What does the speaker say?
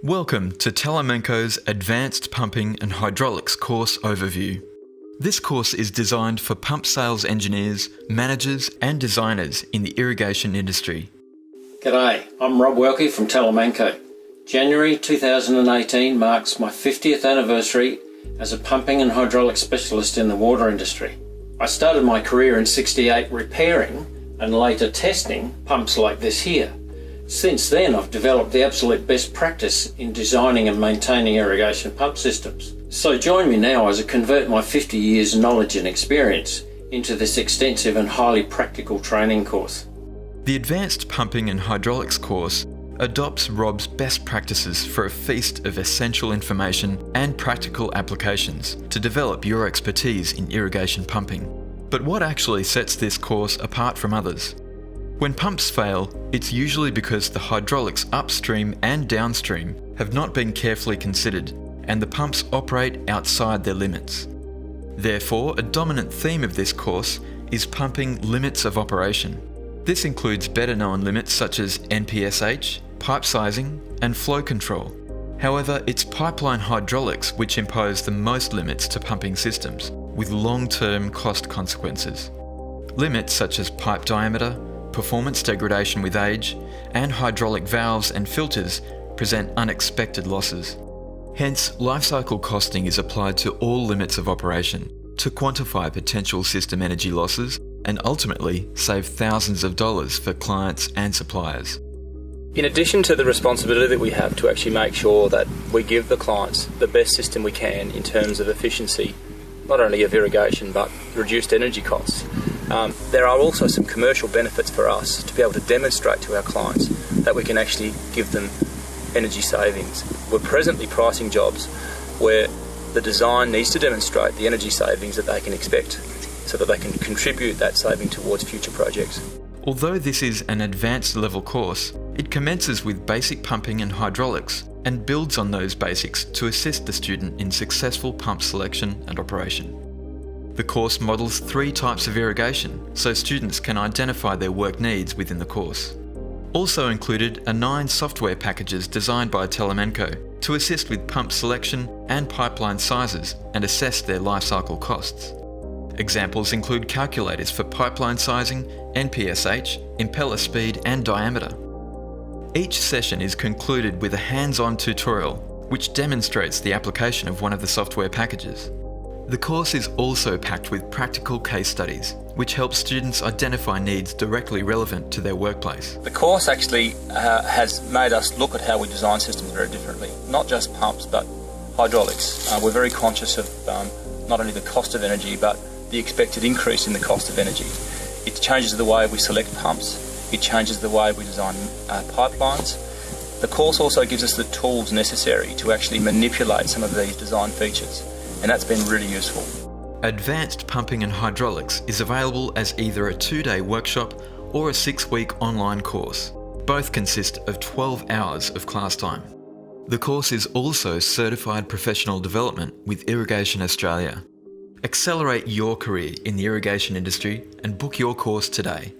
Welcome to Tallemenco's Advanced Pumping and Hydraulics course overview. This course is designed for pump sales engineers, managers and designers in the irrigation industry. G'day, I'm Rob Welke from Tallemenco. January 2018 marks my 50th anniversary as a pumping and hydraulics specialist in the water industry. I started my career in '68 repairing and later testing pumps like this here. Since then, I've developed the absolute best practice in designing and maintaining irrigation pump systems. So join me now as I convert my 50 years knowledge and experience into this extensive and highly practical training course. The Advanced Pumping and Hydraulics course adopts Rob's best practices for a feast of essential information and practical applications to develop your expertise in irrigation pumping. But what actually sets this course apart from others? When pumps fail, it's usually because the hydraulics upstream and downstream have not been carefully considered and the pumps operate outside their limits. Therefore, a dominant theme of this course is pumping limits of operation. This includes better known limits such as NPSH, pipe sizing, and flow control. However, it's pipeline hydraulics which impose the most limits to pumping systems, with long-term cost consequences. Limits such as pipe diameter, performance degradation with age, and hydraulic valves and filters present unexpected losses. Hence, lifecycle costing is applied to all limits of operation to quantify potential system energy losses and ultimately save thousands of dollars for clients and suppliers. In addition to the responsibility that we have to actually make sure that we give the clients the best system we can in terms of efficiency, not only of irrigation but reduced energy costs, there are also some commercial benefits for us to be able to demonstrate to our clients that we can actually give them energy savings. We're presently pricing jobs where the design needs to demonstrate the energy savings that they can expect so that they can contribute that saving towards future projects. Although this is an advanced level course, it commences with basic pumping and hydraulics and builds on those basics to assist the student in successful pump selection and operation. The course models 3 types of irrigation, so students can identify their work needs within the course. Also included are 9 software packages designed by Tallemenco to assist with pump selection and pipeline sizes and assess their lifecycle costs. Examples include calculators for pipeline sizing, NPSH, impeller speed and diameter. Each session is concluded with a hands-on tutorial which demonstrates the application of one of the software packages. The course is also packed with practical case studies, which help students identify needs directly relevant to their workplace. The course actually has made us look at how we design systems very differently, not just pumps but hydraulics. We're very conscious of not only the cost of energy but the expected increase in the cost of energy. It changes the way we select pumps, it changes the way we design pipelines. The course also gives us the tools necessary to actually manipulate some of these design features, and that's been really useful. Advanced Pumping and Hydraulics is available as either a 2-day workshop or a 6-week online course. Both consist of 12 hours of class time. The course is also certified professional development with Irrigation Australia. Accelerate your career in the irrigation industry and book your course today.